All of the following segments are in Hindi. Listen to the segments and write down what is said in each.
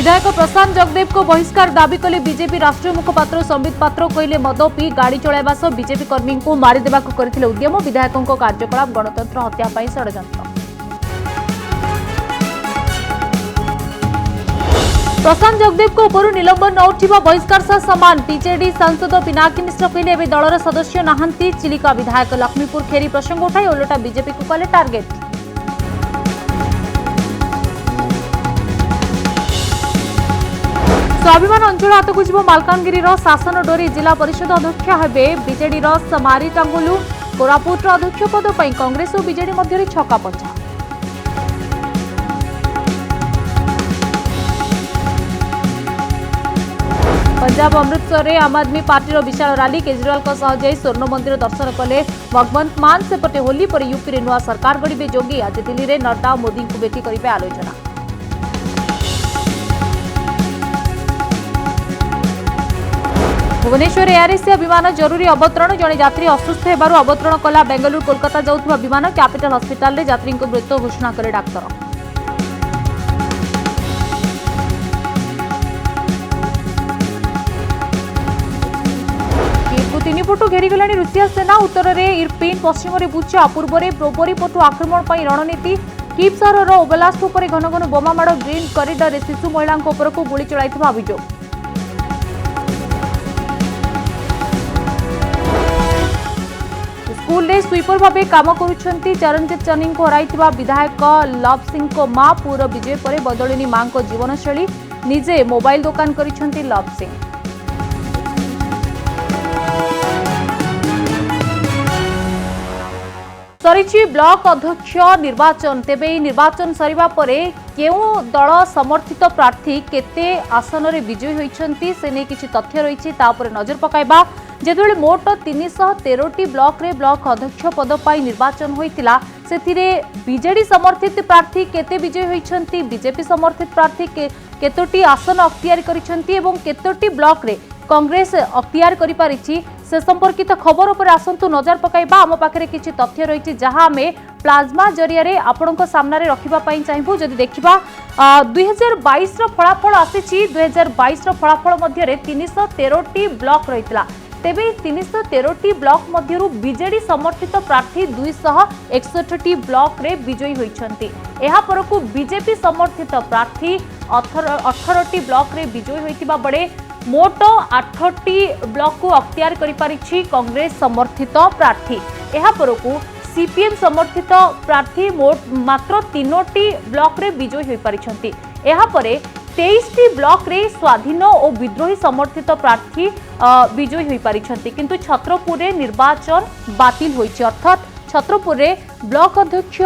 विधायक प्रशांत जगदेव को बहिष्कार दाबी कले बीजेपी राष्ट्रीय मुखपात्र संबित पात्र कहले मद पी गाड़ी चलाइबा सह बीजेपी कर्मी को मारिदेवा करथिले उद्यम विधायकों कार्यकलाप गणतंत्र हत्या पर षड्यंत्र। प्रशांत जगदेव को ऊपर निलंबन न उठा बहिष्कार सह सामान बीजेडी सांसद पिनाकी मिश्र कहले एवं दलर सदस्य नहांती चिलिका विधायक लक्ष्मीपुर खेरी प्रसंग उठाई ओलटा बीजेपी को कले टार्गेट। स्वाभिमान अंचल हाथक जीव मालकानगिरी शासन डोरी जिला परिषद अध्यक्ष हेबे बीजेडी समारी टांगुलु कोरापुट अध्यक्ष पद पर कांग्रेस और बीजेडी मध्य छकापंछा। पंजाब अमृतसर में आम आदमी पार्टी विशाल रैली केजरीवाल जाई स्वर्ण मंदिर दर्शन कले भगवंत मान सेपटे होली पर यूपी नुआ सरकार गढ़े जोगी आज दिल्ली में नड्डा मोदी को भेटी करेंगे आलोचना। भुवनेश्वर एयर एशिया विमान जरूरी अवतरण जड़े यात्री असुस्थ होबारु अवतरण कला बेंगलुरु कोलकाता जाउथबा विमान कैपिटल हॉस्पिटल रे यात्री को मृत्यु घोषणा करे डाक्तर। तीन फुट घेरीगलानी रूसिया सेना उत्तर में इरपिन पश्चिम में बुचा पूर्व में ब्रोबरी पटु आक्रमण पर रणनीति कीव सहर ओबलास्ट उपर घन घन बोमा माड़ ग्रीन कॉरिडर शिशु महिला उपरकू गुली चलाइथिबा अभियोग। स्कूल रे स्वीपर भावे काम करुछंती चरणजीत चन्नी को हराइथिबा विधायक लव सिंह को मां पूरा विजय पर बदलिनी मां को जीवनशैली निजे मोबाइल दुकान करिछंती लव सिंह। सरिछि ब्लॉक अध्यक्ष निर्वाचन तेबे निर्वाचन सरिबा परे केउ दल समर्थित प्रार्थी केते आसन रे विजयी होइछंती से नै किछि तथ्य रहिछि ता पर नजर पकाइबा। जेतेबेले मोट 313 ब्लॉक रे ब्लॉक अध्यक्ष पद पाई निर्वाचन होइतिला सेथिरे बीजेडी समर्थित प्रार्थी केते विजयी होइछंती बीजेपी समर्थित प्रार्थी केतोटी आसन अख्तियार करिछंती एवं केतोटी ब्लॉक रे कांग्रेस अख्तियार करि पारिछि से संपर्कित खबर पर आसंतु नजर पकाइबा। आम पाखरे किछि तथ्य रहिछि जहां में प्लाज्मा जरिया रे आपणक सामना रे रखिबा पई चाहिबु। जदि देखिबा 2022 रो फलाफल आसीछि 2022 रो फलाफल मध्य रे 313टी ब्लॉक रहितला तेबे 313टी ब्लॉक मध्यरु बीजेडी समर्थित प्रार्थी 261टी ब्लॉक रे विजयी होइछंती। एहा परकु बीजेपी समर्थित प्रार्थी 18टी ब्लॉक रे विजयी होइतिबा बडे मोट 8टी ब्लॉक को अख्तियार करि पारिछि कांग्रेस समर्थित प्रार्थी। एहा परकु सीपीएम समर्थित प्रार्थी मोट मात्र 3टी ब्लॉक रे विजयी होई पारिछंती। एहा परे 23टी ब्लॉक रे स्वाधीन और विद्रोही समर्थित प्रार्थी विजयी होई पारिछंती किंतु छत्रपुर रे निर्वाचन बातिल होइछि अर्थात छत्रपुर रे ब्लॉक अध्यक्ष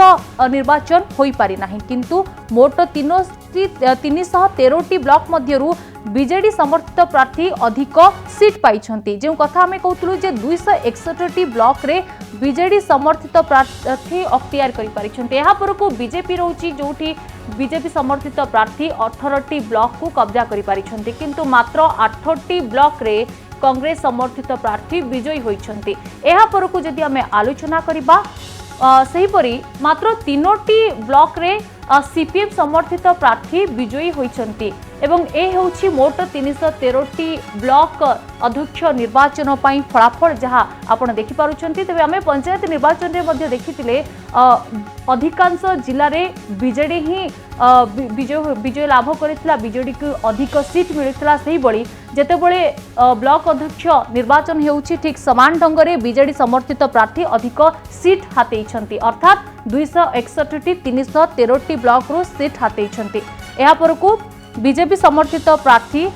निर्वाचन होई पारि नाही किंतु मोट 313टी ब्लॉक मध्यरु बीजेडी समर्थित प्रार्थी अधिक सीट पाइछंती। जो कथा हमें कहतलु जे 261टी ब्लॉक रे बीजेडी समर्थित प्रार्थी अख्तियार करि पारिछंती। एहा परकु बीजेपी रहउची जोठी बीजेपी समर्थित प्रार्थी 18टी ब्लॉक को कब्जा करि पारिछंती किंतु मात्र 8टी ब्लॉक रे कांग्रेस समर्थित प्रार्थी विजयी होइछंती। एहा परकु जदि हमें आलोचना करिबा सही परी मात्र 3टी ब्लॉक रे सीपीएम समर्थित प्रार्थी विजयी होइछंती एवं ए होउछि मोट 313टी ब्लॉक अध्यक्ष निर्वाचन पई फलाफल जहां आपण देखि पारुछंती। तबे हमें पंचायत निर्वाचन रे मध्ये देखितिले अधिकांश जिल्ला रे बीजेडी ही विजय लाभ करितला बीजेडी को अधिक सीट मिलितला सही बळी जेतेबळे ब्लॉक अध्यक्ष निर्वाचन हेउछि ठीक समान ढंग रे बीजेडी समर्थित प्रार्थी अधिक सीट हातेइछंती अर्थात 261टी 313टी ब्लॉक रो सीट हातेइछंती। एहा परकु बीजेपी समर्थित प्रार्थी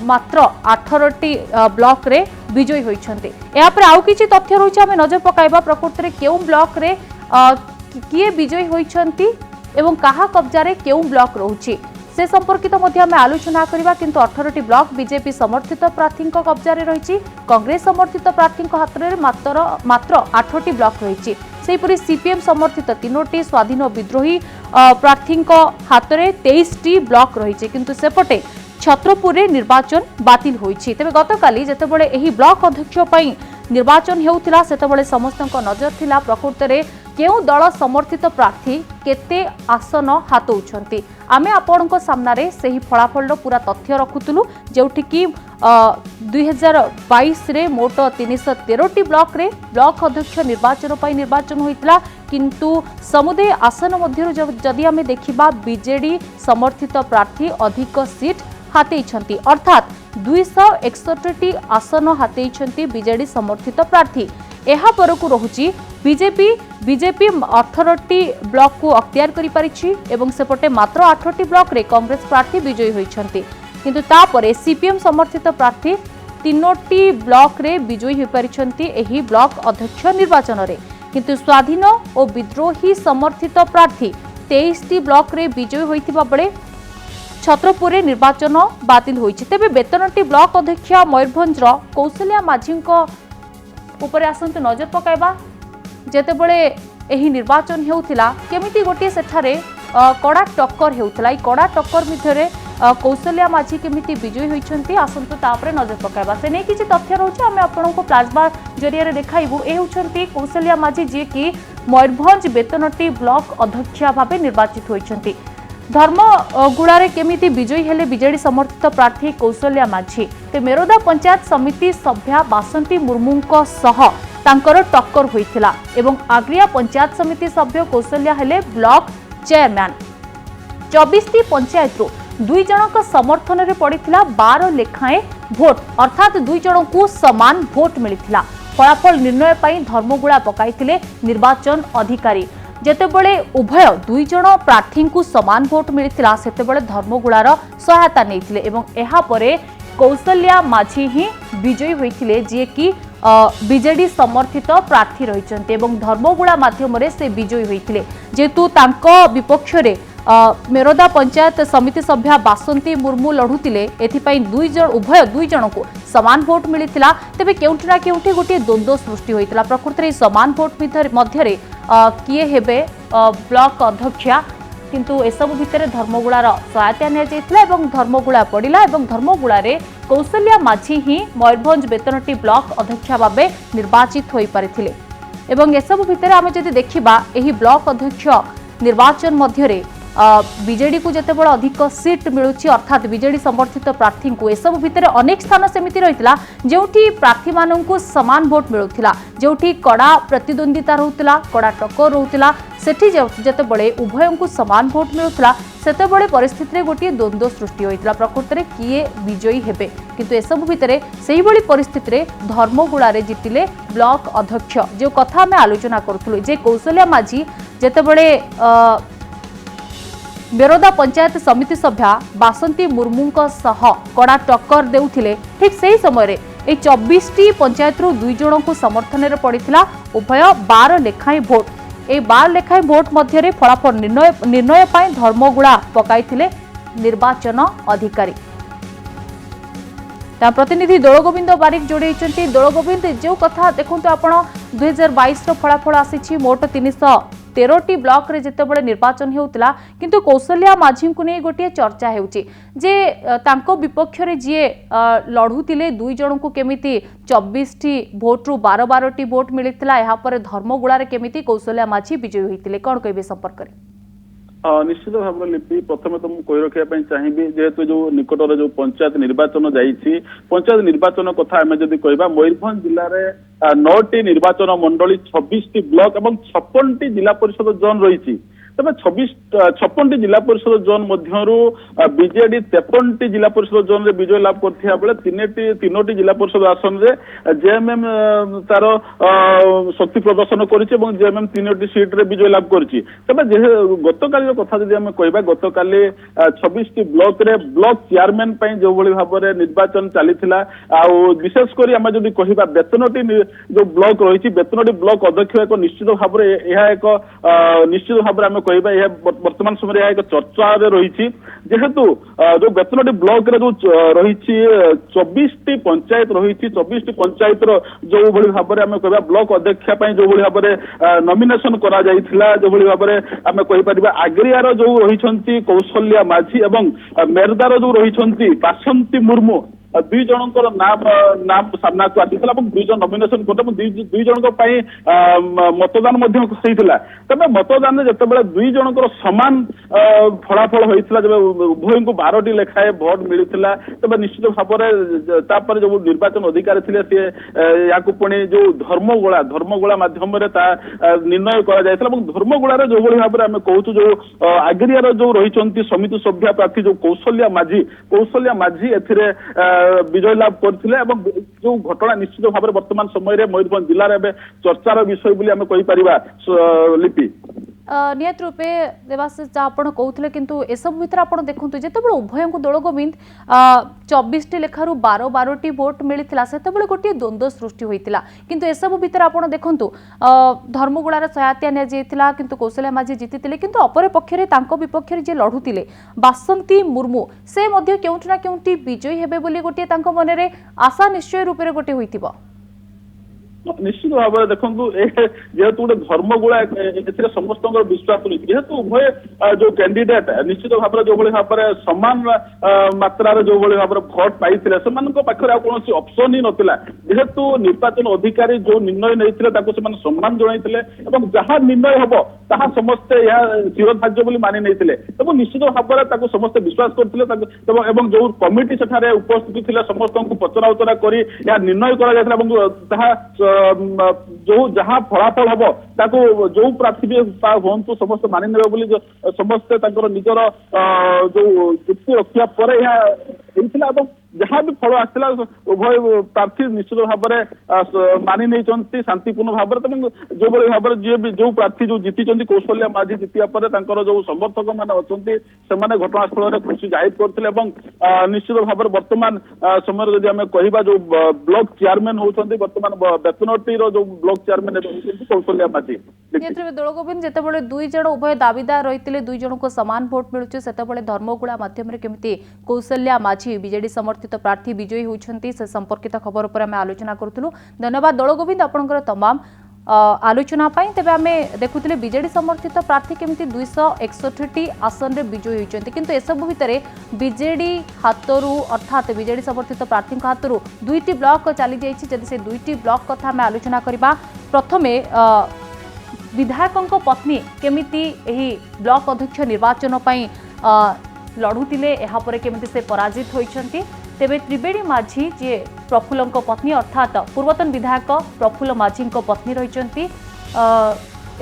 मात्र 18टी ब्लॉक रे विजयी होइछंती। एहा पर आउ किछि तथ्य रहिछि हमें नजर पकाइबा प्रकृति रे केउ ब्लॉक रे किए विजयी होइछंती एवं कहा कब्जा रे केउ ब्लॉक रहुछि से संपर्कित मध्य हमें आलोचना करिबा किंतु 18टी ब्लॉक बीजेपी समर्थित प्रार्थी कब्जा रे रहिछि कांग्रेस समर्थित प्रार्थी हाथ रे मात्र 8टी ब्लॉक रहिछि। सेहीपरि सीपीएम समर्थित 3टी स्वाधीन विद्रोही प्रार्थी हाथ में 23टी ब्लॉक रही किंतु सेपटे छत्रपुर रे निर्वाचन बातिल होइछि। तेबे गतकाली जेतेबेले एही ब्लॉक अध्यक्ष पई निर्वाचन हेउथिला सेतेबेले समस्तक नजर थिला प्रकृति रे केउ दल समर्थित प्रार्थी केते आसन हाथौछंती आमे आपणक सामने से ही फलाफल पूरा तथ्य रखुतलु जोठी कि 2022 रे मोट 313 ब्लॉक रे ब्लॉक अध्यक्ष निर्वाचन होइतला किंतु समुदाय आसन मध्य जदि आमे देखिबा बीजेडी समर्थित प्रार्थी अधिक सीट हाथेइछंती अर्थात 261 आसन हाथेइछंती बीजेडी समर्थित प्रार्थी एहा परकु रहुची बीजेपी 18टी ब्लॉक को अख्तियार करि परिछि एवं सेपटे मात्र 8टी ब्लॉक रे कांग्रेस प्रार्थी विजयी होइछंती किंतु तापरे सीपीएम समर्थित प्रार्थी 3टी ब्लॉक रे विजयी होई परिछंती एही ब्लॉक अध्यक्ष निर्वाचन रे किंतु स्वाधीन और विद्रोही समर्थित प्रार्थी 23टी ब्लॉक रे विजयी होइथिबा बळे छत्रपुर रे निर्वाचन बातिल होइछि तेबे बेतनटी ब्लॉक अध्यक्ष मयूरभंज रो कौशल्या माझीको ऊपर आसंतु नजर पकाइबा जेते बळे एही निर्वाचन हेउथिला केमिति गोटे सेठारे कड़ा टक्कर हेउथिला ई कड़ा टक्कर भितरे कौशल्या माझी केमिति विजयी होइछंती आसंतु तापरे नजर पकाइबा से नै किछि तथ्य रहउछि आमे आपनको प्लाज्मा जरिया रे देखाइबु ए होछंती कौशल्या माझी जे कि मयूरभंज बेतनटी ब्लॉक अध्यक्ष भाबे निर्वाचित होइछंती धर्मगुड़ा रे केमिति विजयी हेले बीजेडी समर्थित प्रार्थी कौशल्या माझी ते मेरोदा पंचायत समिति सभ्या बासंती मुर्मुंको सह तांकर टक्कर होइथिला एवं आग्रिया पंचायत समिति सभ्य कौशल्या हेले ब्लॉक चेयरमैन 24टी पंचायत रो 2 जनक समर्थन रे पड़िथिला 12 लेखाए भोट अर्थात 2 जनकू समान भोट मिलिथिला फलाफल निर्णय पई धर्मगुड़ा पकाइथिले निर्वाचन अधिकारी जेतेबेले उभय 2 जन प्रार्थी को समान भोट मिलिथिला सेतेबेले धर्मगुड़ार सहायता नैथिले एवं एहा परे कौशल्या माझी ही विजयी होइथिले जे कि बीजेडी समर्थित प्रार्थी रहिचंते एवं धर्मगुड़ा माध्यम रे से विजयी होइथिले जेतु तांको विपक्ष रे मेरोदा पंचायत समिति सभ्या बासंती मुर्मू लढुतिले एथिपई 2 जन को समान भोट मिलिथिला तेबे केउंठी ना केउंठी गोटे द्वंद्व सृष्टि होइतिला प्रकृति समान भोट मध्यरे किए हेबे ब्लॉक अध्यक्षा किंतु एसबु भितर धर्मगुड़ार सहायता निया जायतिला एवं धर्मगुड़ा पड़िला एवं धर्मगुड़ा रे कौशल्या माझी ही मयूरभंज बेतनटी ब्लॉक अध्यक्षा भाबे निर्वाचित होई परिथिले एवं एसबु भितर आमे जदि देखिबा एही ब्लॉक अध्यक्ष निर्वाचन मध्यरे बीजेडी को जिते बड़ा अधिक सीट मिलूची अर्थात बीजेडी समर्थित प्रार्थी को एसबु भितर अनेक स्थान सेमिति रहितला जेउठी प्रार्थी माननकु समान भोट मिलुथिला जेउठी कड़ा प्रतिद्वंदिता रहउतिला कड़ा टक्कर रहउतिला सेठी जेते बळे उभयंकु समान भोट मिलुथिला सेते बळे परिस्थिति रे गोटी द्वंद्व सृष्टि होइतिला प्रकृति रे किए विजयी हेबे किंतु एसबु भितर सेही बळी परिस्थिति रे धर्मगुड़ा रे जितिले ब्लॉक अध्यक्ष जो कथा हमें आलोचना करथुलु जे कौशल्या माझी जेते बळे मेरोदा पंचायत समिति सभ्या बासंती मुर्मुंको सह कड़ा टक्कर देउथिले ठीक सही समय रे ए 24टी पंचायत रो 2 जन को समर्थन रे पड़िथिला उभय 12 लेखाई भोट ए 12 लेखाई भोट मध्य रे फलाफल निर्णय पाई धर्मगुड़ा पकाइथिले निर्वाचन अधिकारी ता प्रतिनिधि दोलगोविंद बारिक जोड़े दोलगोविंद जो कथा देखंतु आपण 2022 रो फलाफल आसीछि मोट 313टी ब्लॉक रे जेतेबेले निर्वाचन हेउतिला किंतु कौशल्या माझी को नै गोटे चर्चा हेउची जे तांको विपक्ष रे जे लढुतिले 2 जन को केमिति 24टी भोट रु 12टी भोट मिलितिला एहा पर धर्मगुड़ा रे केमिति कौशल्या माझी विजयी होइतिले कोन कहबे संपर्क रे निश्चित भाव लिपि प्रथम तो मुझे कही रखा चाहिए जेहेतु जो निकटर जो पंचायत निर्वाचन जाइए पंचायत निर्वाचन कथा आम जब कह मयूरभंज जिले में 9टी निर्वाचन मंडली 26टी ब्लॉक और 56टी जिला परिषद जोन रही तेज 56टी जिला परिषद जोन मध्यरु बीजेडी 53टी जिला परिषद जोन रे विजय लाभ करथिया बेले तीनोटी जिला परिषद आसन रे जेएमएम तार शक्ति प्रदर्शन करिछि एवं जेएमएम तीनोटी सीट रे विजय लाभ करिछि तबे जे गतकाली कथा जदि हम कहबा गतकाली 26टी ब्लॉक रे ब्लॉक चेयरमैन पई जो भली भाबरे निर्वाचन चलीथिला आ विशेष करी हम जदि कहबा बेतनटी जो ब्लॉक रहिछि बेतनटी ब्लॉक अध्यक्ष एक निश्चित भाबरे एहा एक निश्चित भाबरे हम कहबा यह वर्तमान समय एक चर्चा रही जेहेतु जो बेतनटी ब्लॉक रे जो रही 24टी पंचायत रही 24टी पंचायत जो भली भाव में आम कह ब्लॉक अध्यक्ष जो भली भाव नॉमिनेशन करा जाइथिला जो भली भाव आम कहि परिबा आग्रियार जो रही कौशल्या माझी एवं मेरदार जो रही बासंती मुर्मू ଦୁଇ ଜଣଙ୍କର ନାମ ସାମ୍ନାକୁ ଆସିଥିଲା ଏବଂ 2 ଜଣ ନମିନେସନ କରିଥିଲେ ଏବଂ 2 ଜଣଙ୍କ ପାଇଁ ମତଦାନ ମଧ୍ୟ ହେଇଥିଲା। ତେବେ ମତଦାନରେ ଯେତେବେଳେ 2 ଜଣଙ୍କର ସମାନ ଫଳାଫଳ ହୋଇଥିଲା, ଯେବେ ଉଭୟଙ୍କୁ 12ଟି ଲେଖାଏଁ ଭୋଟ ମିଳିଥିଲା, ତେବେ ନିଶ୍ଚିତ ଭାବରେ ତାପରେ ଯୋଉ ନିର୍ବାଚନ ଅଧିକାରୀ ଥିଲେ ସିଏ ୟାକୁ ପୁଣି ଯୋଉ ଧର୍ମଗୋଳା ମାଧ୍ୟମରେ ତା ନିର୍ଣ୍ଣୟ କରାଯାଇଥିଲା ଏବଂ ଧର୍ମଗୋଳାରେ ଯୋଉଭଳି ଭାବରେ ଆମେ କହୁଛୁ ଯୋଉ ଆଗରିଆର ଯୋଉ ରହିଛନ୍ତି ସମିତି ସଭ୍ୟା ପ୍ରାର୍ଥୀ ଯୋଉ କୌଶଲ୍ୟା ମାଝୀ ଏଥିରେ ବିଜୟ ଲାଭ କରିଥିଲେ ଏବଂ ଯୋଉ ଘଟଣା ନିଶ୍ଚିତ ଭାବରେ ବର୍ତ୍ତମାନ ସମୟରେ ମୟୂରଭଞ୍ଜ ଜିଲ୍ଲାରେ ଏବେ ଚର୍ଚ୍ଚାର ବିଷୟ ବୋଲି ଆମେ କହିପାରିବା। ଲିପି निहत रूपे देवाशीष जहाँ आप कहते किंतु एसबू भितर आप देखते जिते उभय दल गोविंद 24 लेखार 12 भोट मिलता से गोटे द्वंद्व सृष्टि होता किंतु एसबू भितर आप देखु धर्मगोड़ार सहायता निया किंतु कौशल्या माझी जीति किंतु अपर पक्षरे विपक्ष जी लड़ुते बासंती मुर्मू से केउठी ना केउठी विजयी हेबे बोली गोटे मन में आशा निश्चय रूप से गोटे होइतिबा। निश्चित भाव में देखो जेहेतु गोटे धर्मगोला समस्त विश्वास रही जेहेतु उभय जो कैंडिडेट निश्चित भाव में जो भाव में समान मात्रा जो भाव में भोट पाई पाखे कौन ऑप्शन ही नाला जेहेतु निर्वाचन अधिकारी जो निर्णय नहीं सम्मान जन जहाँ निर्णय हम ताहा समस्ते चिरधार्य बोली मानि नहीं निश्चित भाव में समस्ते विश्वास करते जो कमिटी सेठारे उपस्थित थे समस्त पचरा उचरा कर निर्णय कर जो जहाँ फलाफल हम ताको जो प्रार्थी भी हूँ समस्त मानि ने समस्ते निजर जो युक्ति रखा पर जहाँ भी फल आसाला उभय प्रार्थी निश्चित भाव में मानि नहीं शांतिपूर्ण भाव में जो भाव में जी भी जो प्रार्थी जो जीति कौशल्या माझी जीतिया पर जो समर्थक मैंने अच्छा से घटनास्थल में खुशी जाहिर करते निश्चित भाव में वर्तमान समय जब आम कह जो ब्लॉक चेयरमैन होती बर्तमान बेतनटी जो ब्लॉक चेयरमैन कौशल्या माझी दल गोविंद जिते 2 जन उभय दाबीदार रही 2 जन को सामान भोट मिलूचे से धर्मगोला मध्यम केमी कौशल्या माझी बीजेडी समर्थित प्रार्थी विजयी होती से संपर्कित खबर पर आम आलोचना करूँ। धन्यवाद दल गोविंद आपंकर तमाम आलोचना तेज आम देखुले बीजेडी समर्थित प्रार्थी केमी 261 आसन में विजयी होती किंतु एसबू भितर बीजेडी हाथरू अर्थात बीजेडी समर्थित प्रार्थी हाथरू 2टी ब्लॉक चली जाइए से 2टी ब्लॉक कथा आम आलोचना करबा। प्रथमे विधायकों पत्नी केमिति एही ब्लॉक अध्यक्ष निर्वाचन लड़ुतिले एहापर केमिति से पराजित होइछंती तेबे त्रिवेणी माझी जे प्रफुल्ल पत्नी अर्थात पूर्वतन विधायक प्रफुल्ल माझी पत्नी रही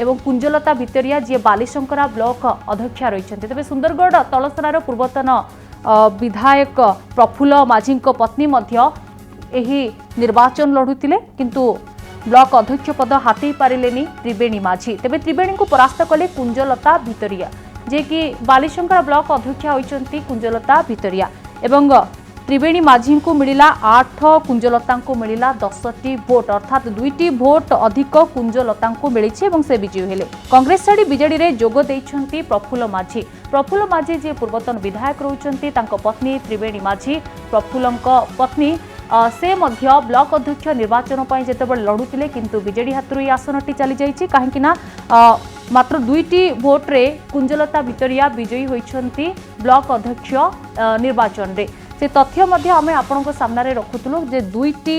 एवं कुंजलता भितरिया जी बालीशंकरा ब्लॉक अध्यक्ष रही तेबे सुंदरगढ़ तलसरार पूर्वतन विधायक प्रफुल्ल माझी पत्नी मध्य एही निर्वाचन लड़ुतिले किंतु ब्लॉक अध्यक्ष पद हाथी पारिलेनी त्रिवेणी माझी तेबे त्रिवेणी को परास्त कले कुंजलता भितरिया जे कि बालीशंकर ब्लॉक अध्यक्ष होइचंती कुंजलता भितरिया एवं त्रिवेणी माझी को मिलिला 8 कुंजलता को मिलिला 10टी भोट अर्थात 2टी भोट अधिक कुंजलता को मिली से विजयी हेले। कांग्रेस छाड़ी बीजेडी रे जोग देइछंती प्रफुल्ल माझी जे पूर्वतन विधायक रहउचंती तांको पत्नी त्रिवेणी माझी प्रफुल्लंक पत्नी से मध्य ब्लॉक अध्यक्ष निर्वाचन जितेबाला लड़ुते किंतु बीजेडी हाथरू ये आसनटी चली जाइए कहीं मात्र 2टी भोट्रे कुंजलता भितरिया विजयी होइछंती ब्लॉक अध्यक्ष निर्वाचन रे से तथ्य मध्य आमे आपनको सामने रखुतलु जे 2टी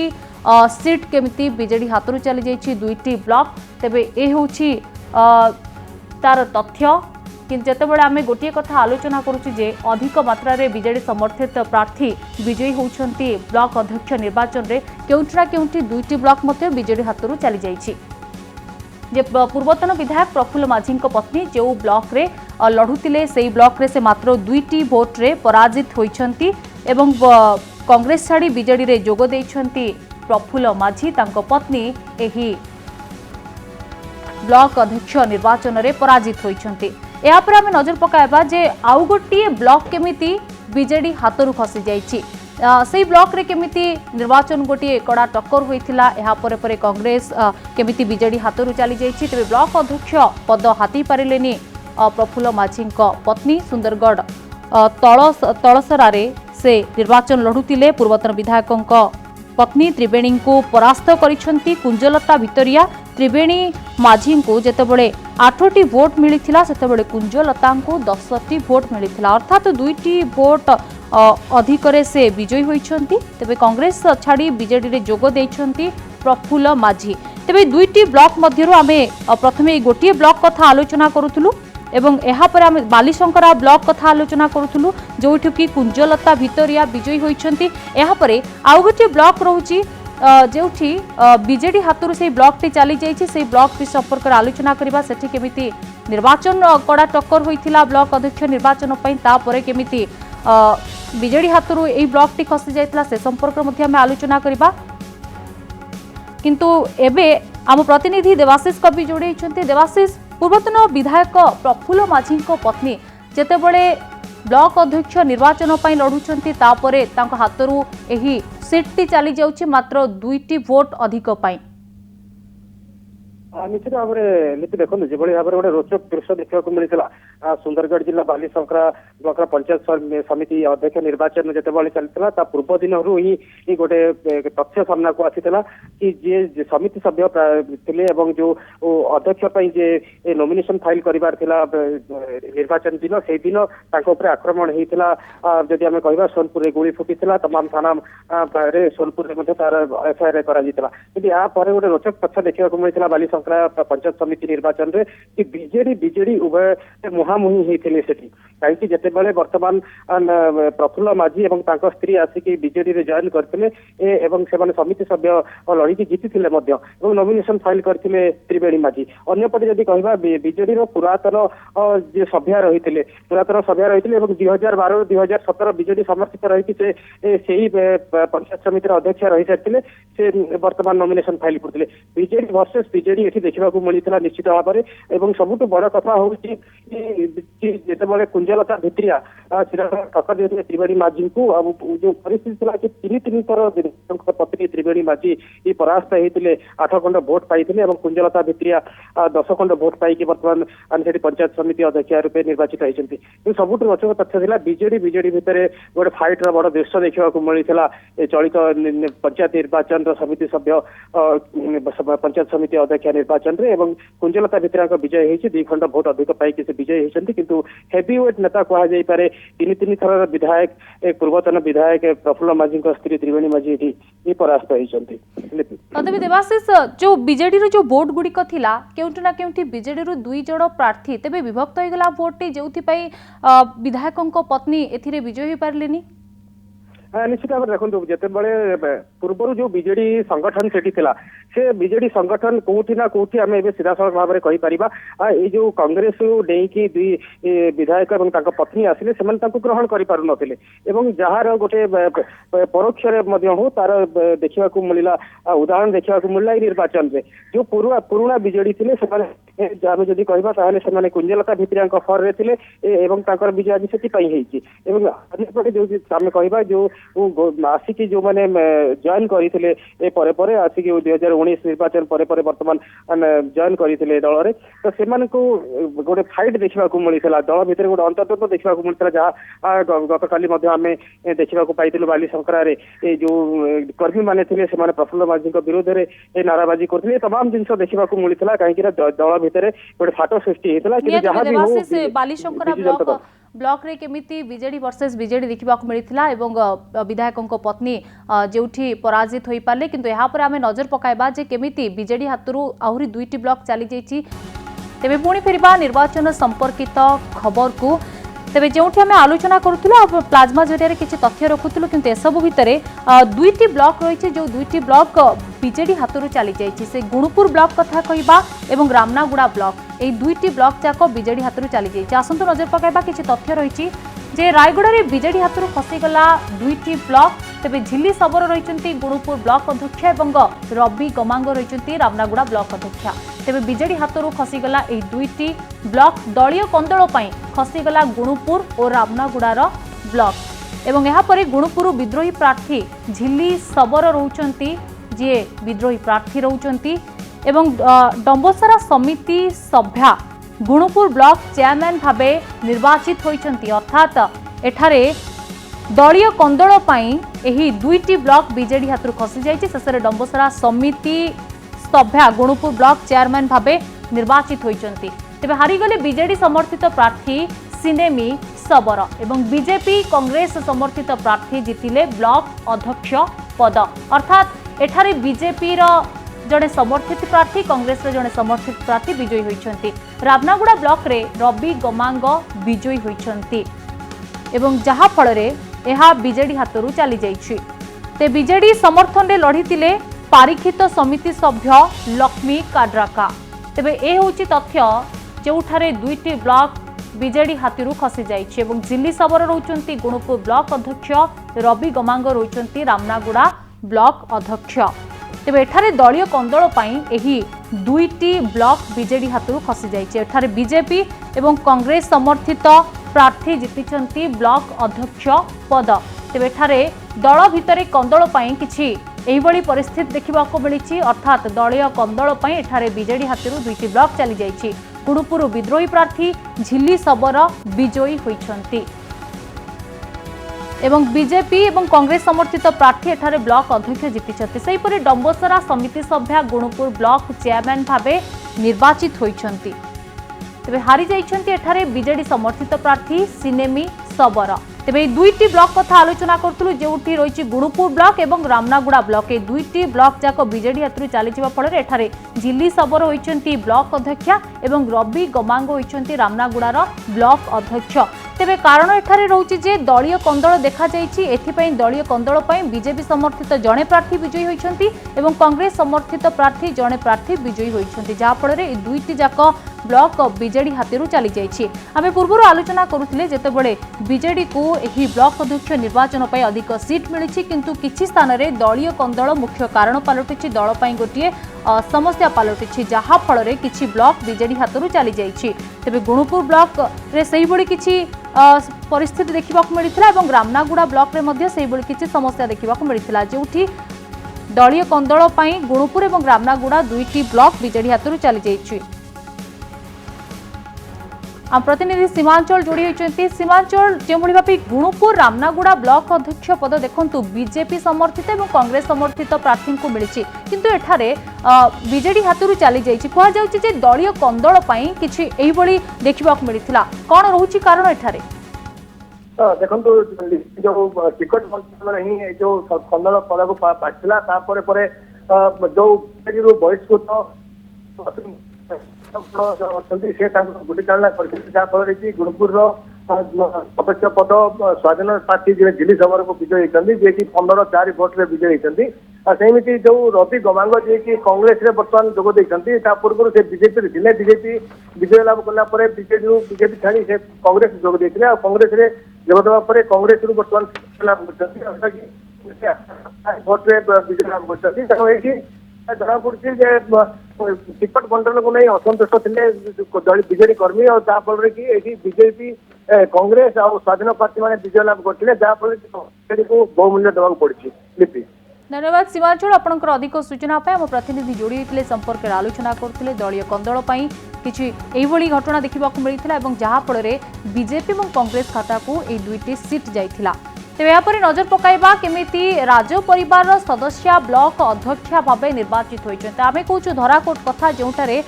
सीट केमिति बीजेडी हाथरू चली जाइए 2टी ब्लॉक तेबे ए होछि तार तथ्य किंतु जितेबाला आम गोटे कथा आलोचना करुच्ची जे अधिक मात्रा रे बीजेडी समर्थित प्रार्थी विजयी होउछंती ब्लॉक अध्यक्ष निर्वाचन रे केउठी ना केउठी 2टी ब्लॉक मध्य बीजेडी हाथरू चली जाइछि जे पूर्वतन विधायक प्रफुल्ल माझी पत्नी जो ब्लॉक रे लड़ुतिले से ब्लॉक रे से मात्र 2टी भोट रे पराजित होइछंती एवं कांग्रेस छाड़ी बीजेडी रे जोग देइछंती प्रफुल्ल माझी तांको पत्नी एही ब्लॉक अध्यक्ष निर्वाचन रे पराजित होइछंती। या पर आम नजर पकाइबा जे आउ गोटे ब्लॉक केमिति बीजेडी हाथरू खसी जाइछि से ब्लॉक रे केमिति निर्वाचन गोटे कड़ा टक्कर होइथिला एहा परे परे कांग्रेस केमिति बीजेडी हाथरू चली जाइछि तेबे ब्लॉक अध्यक्ष पद हाथी पारिलेनी प्रफुल्ल माझी पत्नी सुंदरगढ़ तलसरा रे से निर्वाचन लड़ुतिले पूर्वतन विधायकों पत्नी त्रिवेणी को परास्त करिसेंती कुंजलता भितरिया त्रिवेणी माझी को जेतेबेले 8टी भोट मिलिथिला सेतेबेले कुंजलता को 10टी भोट मिलिथिला अर्थात 2टी भोट अधिकरे से विजयी होइछंती। तेबे कांग्रेस छाड़ी बीजेडी रे जोग देइछंती प्रफुल्ल माझी। तेबे दुईटी ब्लॉक मध्यरु आमे प्रथमे गोटिए ब्लॉक कथा आलोचना करूथुलु एवं एहा पर आमे बालीशंकरा ब्लॉक कथा आलोचना करूथुलु जोठु कि कुंजलता भितरिया विजयी होइछंती। एहा परे आउ गोटिए ब्लॉक रहउची जोठी बीजेडी हातुरु से ब्लॉक टी चली जाइछि से ब्लॉक टी संपर्क आलोचना करबा सेठी केमिति निर्वाचन कड़ा टक्कर होइथिला ब्लॉक अध्यक्ष निर्वाचन पई तापरे केमिति बीजेडी हातुरु एई ब्लॉक टी खसी जाइतला से संपर्क मध्ये आमे आलोचना करबा। किंतु एबे आम प्रतिनिधि देवाशीष कवि जोड़े देवाशीष पूर्वतन विधायक प्रफुल्ल माझी पत्नी जेतेबेले ब्लॉक अध्यक्ष निर्वाचन पई लढुछंती तापरे तांको हातरू एही सीट टी चली जाउची मात्र 2टी वोट अधिक पई। निश्चित भाव में लिपि देखो जो भाव में गोटे रोचक दृश्य देखा मिलता सुंदरगढ़ जिला बालीशंकरा ब्लॉक पंचायत समिति अध्यक्ष निर्वाचन जिते चलता पूर्व दिन ही गोटे तथ्य सामना को आसीला कि जे समिति सभ्य थे जो अध्यक्ष जे नॉमिनेशन फाइल कर निर्वाचन दिन से दिन आक्रमण होता जदि आम कह सोनपुर गुड़ी फुटी तमाम थाना सोनपुर तार एफआईआर कर गोटे रोचक तथ्य देखा मिलता बालीशंकरा पंचायत समिति निर्वाचन रे कि बीजेडी उभय मुहामुही होते सेठी कहीं जितेबाला बर्तमान प्रफुल्ल माझी और स्त्री आसिक बीजेडी रे जॉइन करते से समिति सभ्य लड़की जीति नॉमिनेशन फाइल करते त्रिवेणी माझी अन्यपटे जदि कह बीजेडी पुरातन जे सभ्या रही पुरातन सभ्या रही 2012 2017 बीजेडी समर्थित रही पंचायत समिति अध्यक्ष रही सारी से बर्तमान नॉमिनेशन फाइल करते बीजेडी वर्सेस बीजेडी देखा मिलता निश्चित भाव में सबुठ बड़ कथा हूँ जिते कुंजलता भित्रिया टक्कर देते त्रिवेणी माझी को जो परिस्थिति कि तीन थर पत्नी त्रिवेणी माझी परास्त होते 8 खंड भोट पाई कुंजलता भित्रिया 10 खंड भोट पाई बर्तमान से पंचायत समिति अध्यक्ष रूपे निर्वाचित होती सबुठ रोचक तथ्य था बीजेडी भितर गोटे फाइट्र बड़ दृश्य देखा मिलता चलित पंचायत निर्वाचन समिति सभ्य पंचायत समिति अध्यक्ष निर्वाचन रे एवं कुंजलता भितर विजय होती 2 खंड भोट अधिक पाई से विजय होती किंतु हेवीवेट नेता कहुई पारे तीन थर विधायक पूर्वतन विधायक प्रफुल्ल माझी स्त्री त्रिवेणी माझी ये परास्त होती। तथापि देवाशीष जो बीजेडी रो जो वोट गुड़िक थिला केउंटी ना केउंटी बीजेडी रो 2 जण प्रार्थी तेबे विभक्त हो गला वोट टी जेउथि पई विधायकଙ୍କ पत्नी एथिरे विजय हो पारलेनी। निश्चित भाव देखो जिते पूर्व जो बीजेडी संगठन से बीजेडी संगठन कौटी ना कौटी आम सीधासल भाव में कहीपर ये जो कांग्रेस डेईकी 2 विधायक और पत्नी आसिले से ग्रहण कर जार गोटे परोक्ष हो तार देखा मिलला उदाहरण देखा मिलला निर्वाचन में जो पुराणा बीजेडी थे आम जदि कह कुंजलता भित्रिया फर रे थे विजय आज से अन्यपटे जो आम कह जो आसिक जो मैंने जॉइन करते आसिक 2019 निर्वाचन पर बर्तमान जॉइन करते दल में तो से गोटे फाइट देखा मिलता दल भितर गोटे अंतर्द्वंद देखा मिलता जहाँ गत काली आम देखा पाई बालीशंकरा जो कर्मी मैंने थे प्रफुल्ल माझी विरोध में नाराबाजी करते तमाम जिन देखा मिलता कहीं दल भितर गोटे फाट सृष्टि होता बालीशंकरा ब्लॉक रे केमिति बीजेडी वर्सेस बीजेडी देखा मिलता एवं विधायकों पत्नी जोठी पराजित हो पारे किंतु यहाँ पर आम नजर पकाइबा जे केमिति बीजेडी हाथरू आहरी 2टी ब्लॉक चली जाइछि। तेबे पुणी फेरिबा निर्वाचन संपर्कित खबर को तेबे जोठी आम आलोचना करूथुलु प्लाज्मा जरिया किछि तथ्य रखुथुलु किंतु एसबु भितर 2टी ब्लॉक रही जो 2टी ब्लॉक बीजेडी हाथरू चली जाइछि से गुणुपुर ब्लॉक कथा कहिबा एवं रामनागुड़ा ब्लॉक এই 2टी ब्लॉक जाक बीजेडी हाथरू चली जाइछि। आसंतु नजर पकाइबा किछि तथ्य रही जे रायगढ़ में बीजेडी हाथरू खसीगला 2टी ब्लॉक तेबे झिल्ली सबर रही गुणुपुर ब्लॉक अध्यक्ष एवं रवि गमांग रही रामनागुड़ा ब्लॉक अध्यक्ष तेबे बीजेडी हाथरू खसीगला 2टी ब्लॉक दलीय कंदल पई खसीगला गुणुपुर और रामनागुड़ार ब्लॉक एवं यहाँ पर गुणुपुर विद्रोही प्रार्थी झिल्ली सबर रोचंती जे विद्रोही प्रार्थी रोचंती एवं डंबोसरा समिति सभ्या गुणुपुर ब्लॉक चेयरमैन भावे निर्वाचित होइछंती अर्थात एठारे दलीय कंदल पई एही 2टी ब्लॉक बीजेडी हाथरू खसी जाइछि शेषरे डंबोसरा समिति सभ्या गुणुपुर ब्लॉक चेयरमैन भावे निर्वाचित होइछंती तेबे हारिगले बीजेडी समर्थित प्रार्थी सिनेमी शबर एवं बीजेपी कांग्रेस समर्थित प्रार्थी जितिले ब्लॉक अध्यक्ष पद अर्थात एठारे बीजेपी जड़े समर्थित प्रार्थी कांग्रेस जड़े समर्थित प्रार्थी विजयी होइछंती। रामनागुड़ा ब्लॉक रे रवि गमांग विजयी होइछंती एवं जहा फल रे एहा बीजेडी हाथरू चली जाइछि। ते बीजेडी समर्थन रे लढितिले पारिखित समिति सभ्य लक्ष्मी काड्राका। तेबे ए होछि तथ्य जोठारे दुईटी ब्लॉक बीजेडी हाथरू खसी जाइछि एवं जिल्ली सबर रहउचंती गुणपुर ब्लॉक अध्यक्ष रवि गमांग रहउचंती रामनागुड़ा ब्लॉक अध्यक्ष। तेबे एठारे दलीय कंदल पई एही दुईटी ब्लॉक बीजेडी हाथरू खसी जाइछि। एठारे बीजेपी एवं कांग्रेस समर्थित प्रार्थी जितिचंती ब्लॉक अध्यक्ष पद। तेबे एठारे दल भितरे कंदल पई किछि एहिबळी परिस्थिति देखिबाको मिलिछि अर्थात दलीय कंदल पई एठारे बीजेडी हाथरू दुईटी ब्लॉक चली जाइछि। गुणपुर विद्रोही प्रार्थी झिल्ली शबर विजयी होइछंती एवं बीजेपी एवं कांग्रेस समर्थित प्रार्थी एठारे ब्लॉक अध्यक्ष जीतिछंती। सेहिपरि डंबोसरा समिति सभ्या गुणपुर ब्लॉक चेयरमैन भावे निर्वाचित होइछंती। तेबे हारी जाइछंती एठारे बीजेडी समर्थित प्रार्थी सिनेमी शबर। तेबे दुईटी ब्लॉक कथा आलोचना करथुलु जेउठी रहिछि गुणपुर ब्लॉक एवं रामनागुड़ा ब्लॉक। ए दुईटी ब्लॉक जाक बीजेडी हाथरू चली जिबा फଳରେ एठारे जिल्ली शबर होइछंती ब्लॉक अध्यक्ष एवं रवि गमांग होइछंती रामनागुड़ार ब्लॉक अध्यक्ष। तेबे कारण एठारे रहउछि जे दलीय कंदल देखा जाइछि। एथिपई दलीय कंदल पई बीजेपी समर्थित जणे प्रार्थी विजयी होइछंती एवं कांग्रेस समर्थित प्रार्थी जणे प्रार्थी विजयी होइछंती जा फଳରେ ए दुईटी जाक ब्लॉक बीजेडी हाथरू चली जाइछि। आमे पूर्वरु आलोचना करुथिले जेतेबेले बीजेडी को एही ब्लॉक अध्यक्ष निर्वाचन पई अधिक सीट मिलिछि किंतु किछि स्थान रे दलीय कंदल मुख्य कारण पालटिछि। दल पई गोटिए समस्या पालटिछि जहा फଳରେ किछि ब्लॉक बीजेडी हाथरू चली जाइछि। तेबे गुणपुर ब्लॉक रे सेही बडी किछि परिस्थिति देखिबाकू मिलिथिला एवं रामनागुड़ा ब्लॉक रे मध्ये सेही बडी किछि समस्या देखिबाकू मिलिथिला जेउठी दलीय कंदल पई गुणपुर एवं रामनागुड़ा दुईटी ब्लॉक बीजेडी हाथरू चली जाइछि। आम प्रतिनिधि सीमांचल जोड़ी होती। सीमांचल जो भाई गुणपुर रामनागुड़ा ब्लॉक अध्यक्ष पद देखु बीजेपी समर्थित और कांग्रेस समर्थित प्रार्थी को मिली किंतु एठारे बीजेडी हाथरू चली जाइए कहुचे दलीय कंदल किसी देखा मिलता कौन रोचे कारण एठारे देखो जो टिकट ही जो कंदल पद को पाला जो बहिष्कृत गोटे चालना जहाँफल कि गुणपुर अध्यक्ष पद स्वाधीन प्रार्थी झिल्ली शबर को विजयी होती जे कि 15-4 भोट विजयी होती। सेमती जो रवि गमांग जी की कांग्रेस बर्तमान जोग देती पूर्व से बीजेपी थे बीजेपी विजय लाभ कलापर बीजेपी छाड़ी से कांग्रेस जोग देते कांग्रेस जोगदेवा कांग्रेस बर्तमान लाभ कर भोट विजय लाभ कर जना पड़ी टिकट बंटन को नहीं असंतुष्ट थे बीजेडी कर्मी और जहाँफल कि बीजेपी कांग्रेस और स्वाधीन प्रार्थी मैंने विजय लाभ करते जहाँफल को बहुमूल्य देवा पड़ी। लिपि धन्यवाद सीमांचल आपंकर अधिक सूचना आम प्रतिनिधि जोड़ी होते संपर्क में आलोचना करते दलीय कंदल किसी घटना देखा मिलता जहाँफल बीजेपी और कांग्रेस खाता को यह दुईटी सीट जाइथिला। तेज यापर नजर पकाइबा केमिति राज परिवार सदस्य ब्लॉक अध्यक्ष भाव निर्वाचित होइछन्ते। आमे कहूँ धराकोट कथा जोठारे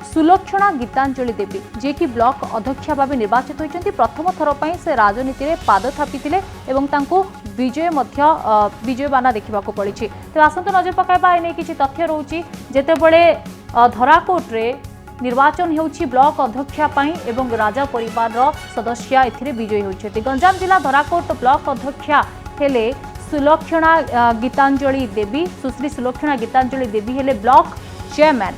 सुलक्षणा गीतांजलि देवी जे कि ब्लॉक अध्यक्ष भाव निर्वाचित होइछन्ते। प्रथम थर पई से राजनीति में पाद थापिथिले एवं तांको विजय बाना देखा पड़ी। तेज आसंतु नजर पकाइबा एने किछि तथ्य रहउछि जेतेबेले धराकोट रे निर्वाचन होउछि ब्लॉक अध्यक्ष पाई एवं राजा परिवार सदस्य एथिरे विजयी होइछथि। गंजाम जिला धराकोट ब्लॉक अध्यक्ष हेले सुलक्षणा गीतांजलि देवी सुश्री सुलक्षणा गीतांजलि देवी हेले ब्लॉक चेयरमैन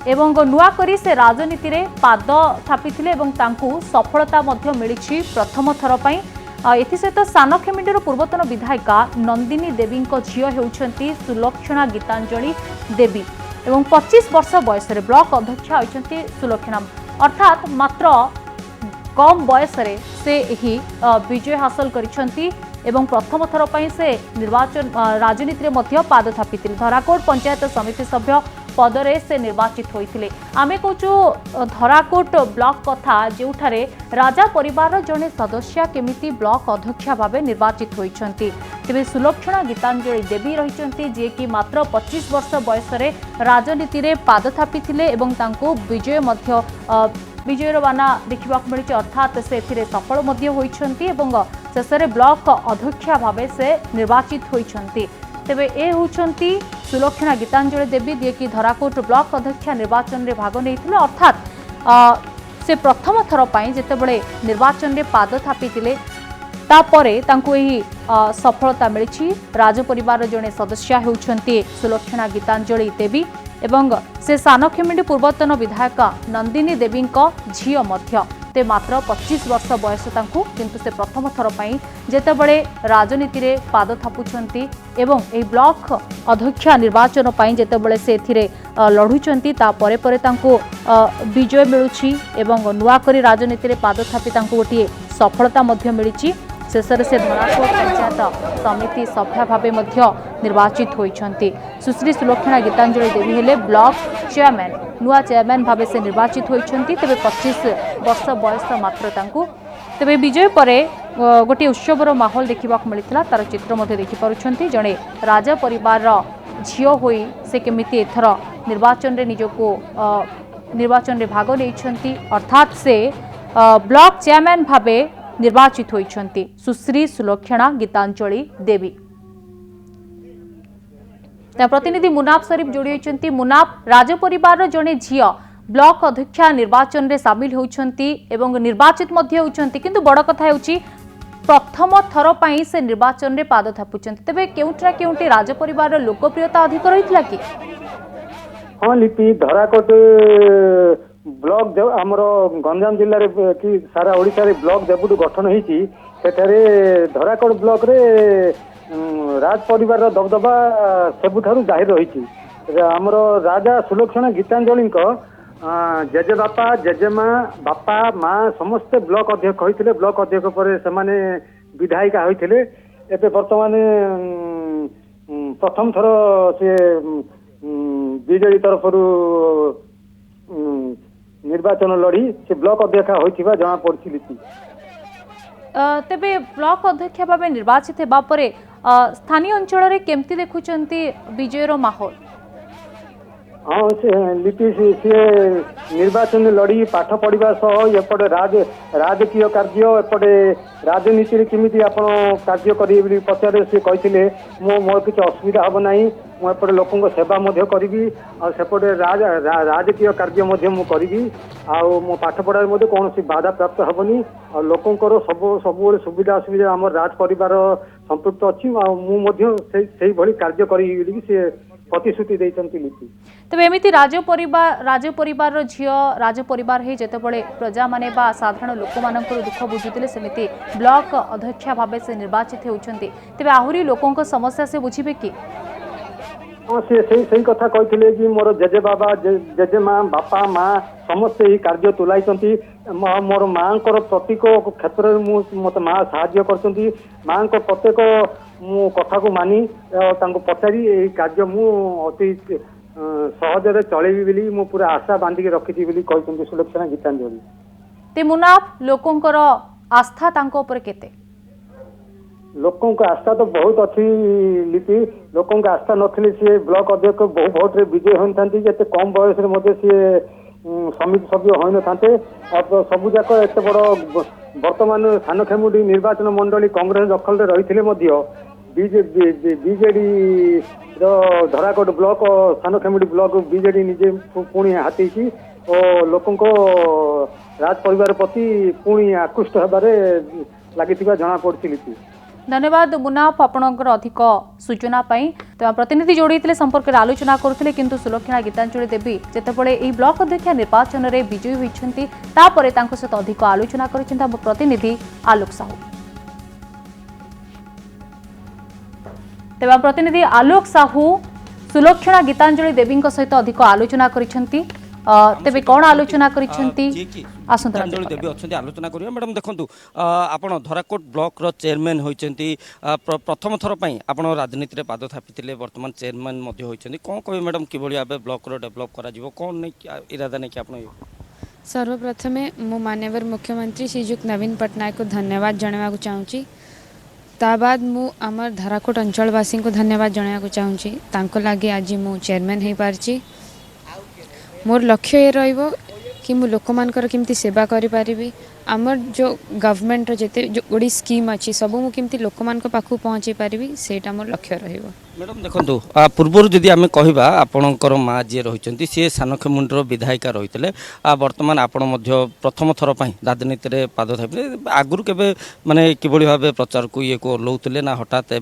एवं नुआ करी से राजनीति रे पाद थापिथिले एवं तांकु सफलता मध्य मिलिछि प्रथम थर पई। एथिसहित सानखेमिंडीर पूर्वतन विधायिका नंदिनी देवी झील होउछन्ति सुलक्षणा गीतांजलि देवी एवं 25 वर्ष बयस ब्लॉक अध्यक्ष होइछन्ति सुलक्षणा अर्थात मात्र कम बयस से यही विजय हासिल करिछन्ति एवं प्रथम थर पई से निर्वाचन राजनीति में पाद थापिथिले। धराकोट पंचायत समिति सभ्य पदरे से निर्वाचित होइथिले। आमे कहूँ धराकोट ब्लॉक कथा जोठारे राजा परिवार जड़े सदस्य केमिति ब्लॉक अध्यक्ष भाव निर्वाचित होइछन्ति। तेबे सुलक्षणा गीतांजलि देवी रहिछन्ति जे कि मात्र 25 वर्ष बयस राजनीति में पाद थापिथिले एवं तांको विजय मध्य विजयर बाना देखा मिली अर्थात से सफल शेष में ब्लॉक अध्यक्षा भाव से निर्वाचित होती तेबे ए होती सुलक्षणा गीतांजलि देवी जी कि धराकोट ब्लॉक अध्यक्षा निर्वाचन में भाग नहीं अर्थात से प्रथम थर पर जितेबले निर्वाचन में पाद थापी तापरे तांको यही सफलता मिली राजपरिवार जड़े सदस्य होती सुलक्षणा गीतांजलि देवी एवं से सानखेमुंडी पूर्वतन विधायक नंदिनी देवी झील ते मात्र 25 वर्ष बयस तांकु किंतु से प्रथम थर पर जेतेबळे राजनीति रे पाद थापुछंती एवं ए ब्लॉक अध्यक्षा निर्वाचन पर जेतेबळे से एथिरे लढुछंती ता परे परे तांकु विजय मिलुछि एवं नुआकरी राजनीति रे पाद थापी तांकु गोटिए सफलता मध्य मिलिछि शेषर से धराकोट पंचायत समिति सभ्या भावे मध्य निर्वाचित होइछंती सुश्री सुलक्षणा गीतांजलि देवी हेले ब्लॉक चेयरमैन नुआ चेयरमैन भावे से निर्वाचित होइछंती तेबे 25 वर्ष बयस मात्र तांकु तेबे विजय परे गोटे उत्सवर माहौल देखा मिलता तार चित्र मध्य देखि पारुछंती जणे राजा परिवार झियो होई से केमिति एथर निर्वाचन रे निजको निर्वाचन रे भाग लेइछंती अर्थात से ब्लॉक चेयरमैन भावे निर्वाचित होइछंती सुश्री सुलक्षणा गीतांजलि देवी प्रतिनिधि मुनाफ शरीफ जोड़ी होइछंती मुनाफ राजपरिवार जड़े झियो ब्लॉक अध्यक्षा निर्वाचन रे शामिल होइछंती एवं निर्वाचित मध्य होइछंती किंतु बड़ कथा हेउची प्रथम थर पई से निर्वाचन रे पाद थापुछंती तबे केउट्रा केउटी राजपरिवार लोकप्रियता अधिक रहितला कि हाँ लिपि धराकोट ब्लॉक आमर गंजाम जिले में कि सारा ओडिशा रे ब्लॉक जेबुटू गठन होती धराकोट ब्लॉक रे राज परिवार दबदबा सबुठारु जाहिर रही आमर राजा सुलक्षणा गीतांजलि जेजे बापा जेजेमा बापा माँ समस्ते ब्लॉक अध्यक्ष होते ब्लॉक अध्यक्ष पर से विधायिका होते एवं बर्तमान प्रथम थर से बीजेडी तरफ निर्वाचन लड़ी से ब्लॉक अध्यक्षा होइथिबा जमा पड़छि तेबे ब्लॉक अध्यक्षा भाव निर्वाचित हेबा परे स्थानीय अंचल रे केमती देखुचंती विजयर माहौल हाँ से लिपि से निर्वाचन लड़ी पाठ पढ़ा सह एपटे राजकीय कार्य एपटे राजनीति केमिति आपण कार्य करी पचारे से कहते मोर किसी असुविधा हम ना मुझे लोकों सेवा करी सेपटे राजकीय कार्य करी मो पाठ पढ़ा कौन बाधा प्राप्त हेनी और लोकंर सब सुविधा असुविधा आम राज परिवार संपृक्त अच्छी मुझे कार्य करी से प्रतिश्रुति देइछंती लिपि तबे एमिति राजपरिवार झियो राजपरिवार हे जेतेबळे प्रजा माने बा साधारण लोक मानकर दुख बुझुतिले सेमिति ब्लॉक अध्यक्षा भाबे से निर्वाचित होउछंती तबे आहुरी लोकों समस्या से बुझिबे कि हाँ से कथा कहते कि मोर जेजे बाबा जेजे माँ बापा माँ समस्ते ही कार्य तुलाई मोर माँ प्रत्येक क्षेत्र में मत माँ साहाय्य कर माँ प्रत्येक मु कथा को मानी पचारि यही कार्य मु अति सहजरे चलेबी बोली मु पूरा आशा बांधिक रखी कहते सुलक्षणा गीतांजलि ते मुनाफ लोकंकर आस्था तांको ऊपर केते लोकों का आस्था तो बहुत अच्छी लिपि लोकों का आस्था नथिले सी ब्लॉक अध्यक्ष बहु भोट रे विजय होते जिते कम बयस सी समिति सभ्य हो न सबुजाक एत बड़ बर्तमान सानखेमुंडी निर्वाचन मंडली कांग्रेस दखल रही बीजेडी धराकोट ब्लॉक सानखेमुंडी ब्लॉक बीजेडी निजे पुणी हाथी और लोकों राज परिवार प्रति पुणी आकृष्ट होबारे लगी जना पड़ी। धन्यवाद मुनाफ आपणकर अधिक सूचना तो प्रतिनिधि जोड़ी संपर्क में आलोचना करते किंतु सुलक्षणा गीतांजलि देवी जितेबले यह ब्लॉक अध्यक्षा निर्वाचन में विजयी होती सहित अधिक आलोचना कर प्रतिनिधि आलोक साहू तेज प्रतिनिधि आलोक साहू सुलक्षणा गीतांजलि देवी सहित अधिक आलोचना करते तेबे कौन आलोचना करिसेंती गीतांजलि देवी अच्छा आलोचना करिया मैडम देखंतु आपण धराकोट ब्लॉक रो चेयरमैन होइचंती प्रथम थर पई आपण राजनीति रे पाद थापितिले वर्तमान चेयरमैन मध्ये होइचंती कोन कहबे मैडम किबोली आबे ब्लॉक रो डेवलप करा जिवो कोन नै इरादा नै कि आपण सर्वप्रथम मो माननीय मुख्यमंत्री श्रीजुक्त नवीन पटनायक को धन्यवाद जणावा चाहूँगी ता बाद मु आमर धराकोट अंचलवासी को धन्यवाद जणावा चाहूँगी तांको लागे आज मु चेयरमैन हो पारची मोर लक्ष्य ये रहिबो कि मु लोक मानकर केमती सेवा करि पारिबी हमर जो गवर्नमेंट रो जेते जो ओडी स्कीम अछि सब मु केमती लोक मान को पाखु पहुंची पारिबी सेटा मोर लक्ष्य रहिबो। मैडम देखो पूर्वर जदि आम कहवा आपणकर माँ जी रही सी सानखेमुंडर विधायिका रही बर्तमान आपण प्रथम थर पर राजनीति में पाद थापे आगुरी के माने कि भाव प्रचार को ये को ओह्लौले ना हठात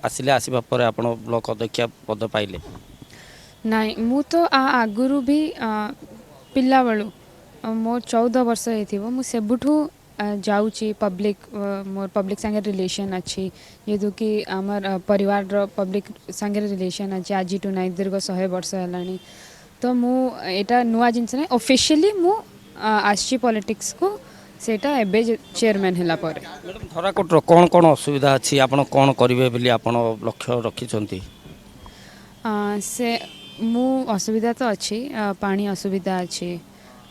आसिले आसवा पर आप ब्लॉक अध्यक्ष पद पाइले? नाई मु तो आगुरु भी पिला बेलू मोर 14 वर्ष हो मु सेबुठू जाऊँगी पब्लिक मोर पब्लिक संगे रिलेशन अच्छी जेहेतु कि आमर परिवार रो पब्लिक संगे रिलेशन अच्छी आज टू नाई दीर्घ 100 वर्ष है तो मु एटा नुआ जिनस ना ऑफिशियली मु आसी पॉलिटिक्स को सेटा एबे चेयरमैन हैला पर। मैडम धराकोट कौन कौन असुविधा अच्छी आप कौन करेंगे बोली आप लक्ष्य रखिंट? से मु असुविधा तो अच्छी पानी असुविधा अच्छी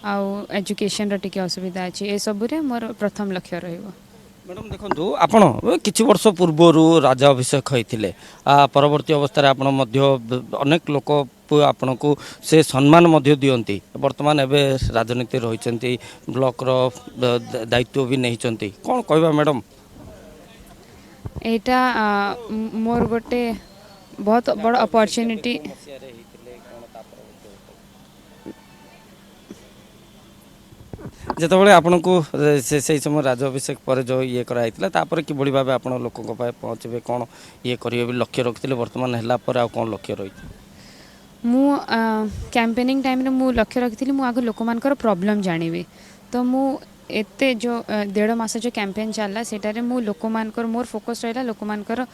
आउ एजुकेशन रो टिके असुविधा अच्छी ए सब रे मोर प्रथम लक्ष्य रहिबो। मैडम देखो आपण किछि वर्ष पूर्वर राजा अभिषेक होइथिले परवर्ती अवस्था आपण मध्य अनेक लोक आपण को से सम्मान मध्य दियंती वर्तमान एबे राजनीति रहिचंती ब्लॉक रो दायित्व भी नहिचंती कोन कहबा मैडम? एटा मोर गोटे बहुत बड़ अपॉर्चुनिटी जिते आपण को से समय राजाभिषेक पर जो ये कराई कि भाव आप लोक पहुँचे कौन ये करेंगे लक्ष्य रखते बर्तमान है कौन लक्ष्य रही? मु कैंपेनिंग टाइम रे मु लक्ष्य रखी मु आगे लोक मानकर प्रॉब्लम जानिबी तो मु एते जो 1.5 मास जो कैंपेन चलला सेटारे मु लोक मानकर मोर फोकस रहला लोक मानकर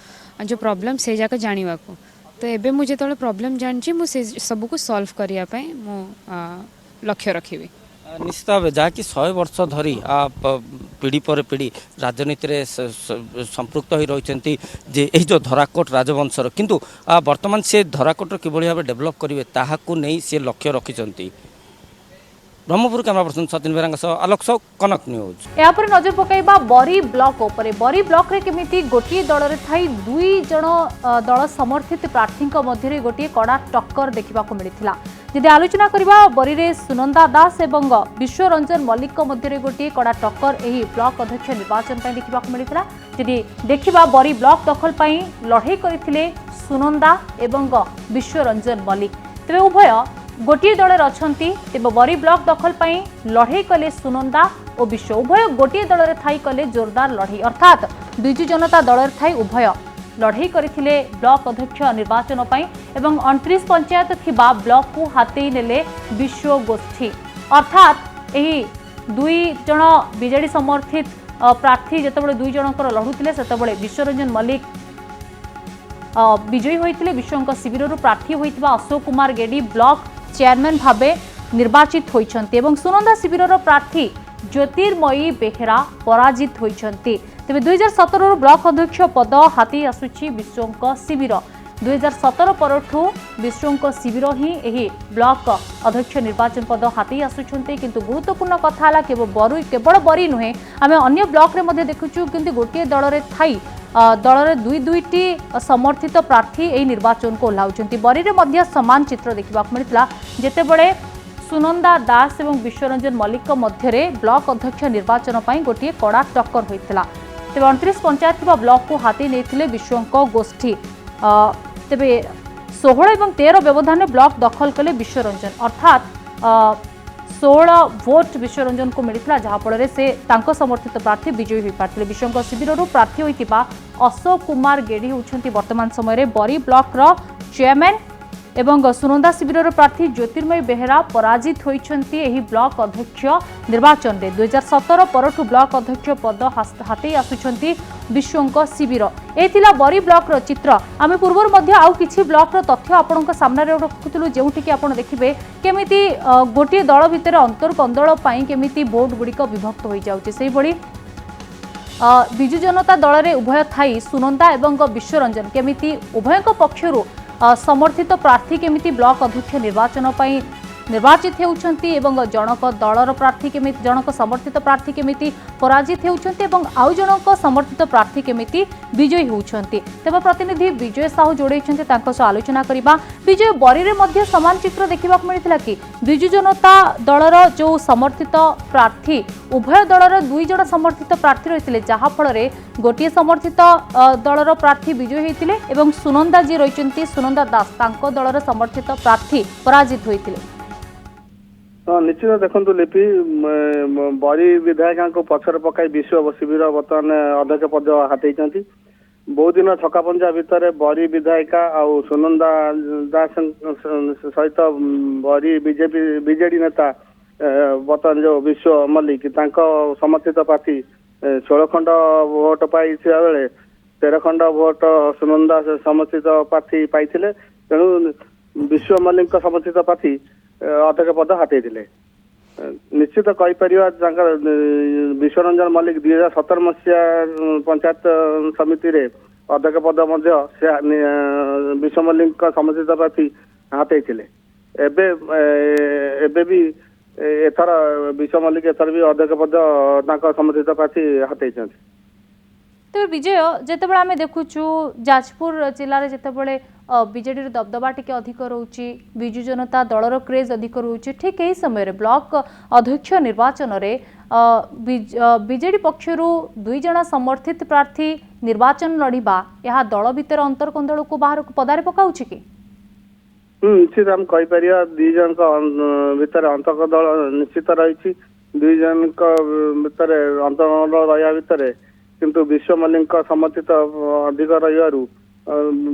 जो प्रॉब्लम से जाके जानिबा को तो एबे मु जेतले प्रॉब्लम जानची मु से सब को सॉल्व करिया पई मु लक्ष्य रखिबी। निश्चित भाव जहाँकि 100 वर्ष धरी पीढ़ी पर पीढ़ी राजनीति में संपृक्त हो रही जे जो धराकोट राजवंशर किंतु वर्तमान से धराकोट कि भाव डेभलप करेंगे ताकू नहीं सी लक्ष्य रखिंट। ब्रह्मपुर कैमरा पर्सन सचिन बेहरा आलोक सौ कनक न्यूज। यापर नजर पकाइबा बरी ब्लॉक उपरे बरी ब्लॉक रे केमिति गोटिए दल रे थाई दुई जण दल समर्थित प्रार्थी मध्य गोटे कड़ा टक्कर देखा मिलता। जदि आलोचना करबा बरी रे सुनंदा दास एवं विश्वरंजन मल्लिक मध्य गोटे कड़ा टक्कर एही ब्लॉक अध्यक्ष निर्वाचन पर देखा मिलता। जदि देखिबा बरी ब्लॉक दखल पर लड़ाई करथिले सुनंदा एवं विश्वरंजन मल्लिक तेरे उभय गोटे दल अछंती तेबे बरी ब्लॉक दखल पर लड़ाई कले सुनंदा और विश्व उभय गोटे दल थाई कले जोरदार लड़ाई अर्थात बिजु जनता दल थाई उभय लड़ाई करथिले ब्लॉक अध्यक्ष निर्वाचन पई एवं 29 पंचायत थिबा ब्लॉक को हाथी नेले विश्व गोष्ठी अर्थात एही दुई जण बीजेडी समर्थित प्रार्थी जेतेबेले दुई जनकर लढुथिले सेतेबेले विश्वरंजन मल्लिक विजयी होइथिले विश्वंक शिविररु प्रार्थी होइथिबा अशोक कुमार गेडी ब्लॉक चेयरमैन भावे निर्वाचित होइछन्ते एवं सुनंदा शिविरर प्रार्थी ज्योतिर्मयी बेहेरा पराजित होइछन्ते। तेबे 2017 ब्लॉक अध्यक्ष पद हाथी आसुछि विश्वंक शिविर 2017 परठू विश्वंक शिविर ही एही ब्लॉक अध्यक्ष निर्वाचन पद हाथी आसुछन्ते किंतु गुरुत्वपूर्ण कथा हला केवल बरी नुहे आमे अन्य ब्लॉक रे मध्ये देखुछु किंतु गोटे दल रे थाई दल रे दुईटी समर्थित प्रार्थी एही निर्वाचन को ओह्लाउछन्ती। बरी रे मध्ये समान चित्र देखा मिलता जेतेबेले सुनंदा दास एवं विश्वरंजन मल्लिक मध्य ब्लॉक अध्यक्ष निर्वाचन पर गोटे कड़ा टक्कर होता। तेज 29 पंचायत ब्लॉक को हाथी नहीं विश्वंक गोष्ठी तेरे 16 और 13 व्यवधान ब्लॉक दखल कले विश्वरंजन अर्थात 16 भोट विश्वरंजन को मिलता जहाँफल से समर्थित प्रार्थी विजयी हो पाते। विश्वंक शिविर प्रार्थी होता अशोक कुमार गेडी होती वर्तमान समय बरी ब्लॉक चेयरमैन एवं सुनंदा शिविर प्रार्थी ज्योतिर्मयी बेहेरा पराजित होइछन्ती एही ब्लॉक अध्यक्ष निर्वाचन में 2017 परठू ब्लॉक अध्यक्ष पद हाथी आसुछन्ती विश्वंक शिविर। एथिला बरी ब्लॉक चित्र आमे पूर्वर मध्य आउ किछि ब्लॉक तथ्य आपणक सामने रखुथिलु जेउठी कि आपण देखिबे केमिति गोटे दल भितर अंतर कंदल पई केमिति वोट गुड़िक विभक्त होई जाउछि। सेहि भली बिजु जनता दल रे उभय थाई सुनंदा एवं विश्वरंजन केमिति उभयक पक्षरु समर्थित प्रार्थी केमिति ब्लॉक अध्यक्ष निर्वाचन पई निर्वाचित होउछंती एवं जनक दलर प्रार्थी केमिति जनक समर्थित प्रार्थी केमिति पराजित होउछंती एवं आउ जनक समर्थित प्रार्थी केमिति विजयी होउछंती। तेबे प्रतिनिधि विजय साहू जोड़ैछंती तांको सह आलोचना करिबा। विजय बरी रे मध्य समान चित्र देखिबा मिलिथिला कि बिजु जनता दलर जो समर्थित प्रार्थी उभय दलर दुई जण समर्थित प्रार्थी रहिथिले जहा फल रे गोटिए समर्थित दलर प्रार्थी विजयी होइथिले एवं सुनंदा जी रहिचंती सुनंदा दास तांको दलर समर्थित प्रार्थी पराजित होइथिले। निश्चित देखु लिपि बरी विधायक पछर पकाई विश्व शिविर बर्तमान अध्यक्ष पद हाथई बहुत दिन छकापंजा भितर बरी विधायिका आउ सुनंदा दास सहित बरी बीजेडी नेता बर्तमान जो विश्व मल्लिक समर्थित प्रार्थी 16 खंड भोट पाई बेले 13 खंड भोट सुनंदा समर्थित प्रार्थी पाई तेणु विश्व मल्लिक समर्थित प्रार्थी अध्यक्ष पद हाथई निश्चित कहीपर विश्वरंजन मल्लिक 2017 मसीहा पंचायत समिति रे अध्यक्ष पद विश्व मल्लिक समर्थित प्रार्थी हाथई एबे भी एथर विश्व मल्लिक एथर भी अध्यक्ष पद समर्थित प्रार्थी हाथई। तेज विजय जितेबाला आम देखुचु जाजपुर जिले में जितेबाला बीजेडी दबदबा टी अधिक रोचे विजु जनता दलर क्रेज अधिक रोचे ठीक यही समय ब्लॉक अध्यक्ष निर्वाचन में बीजेडी पक्षर दुई जन समर्थित प्रार्थी निर्वाचन लड़िबा यह दल भितर अंतरकंदल को बाहर को पदारे पकाउछ कि निश्चित आम कहीपर दुई जन भितर अंतर्कदल निश्चित रही दुई जन भितर अंतर्कदल रहा भितर किंतु विश्व मल्लिक समर्थित अधिक रही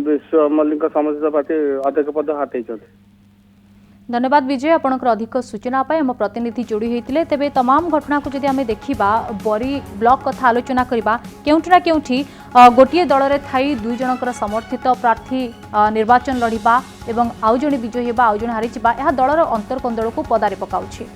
विश्व मल्लिक समर्थित प्रार्थी अध्यक्ष पद हाथई। धन्यवाद विजय आपनकर अधिक सूचना पाए हम प्रतिनिधि जोड़ी होते तेबे तमाम घटना को जदि आम देखा बरी ब्लॉक कथा आलोचना करबा केउठिना केउठी गोटिए दल रे थाई दुई जनकर समर्थित प्रार्थी निर्वाचन लड़िबा एवं आउ जणे विजयी हेबा आउ जणे हारिजिबा यह दलर अंतरकंदल को पदारे पकाउछि।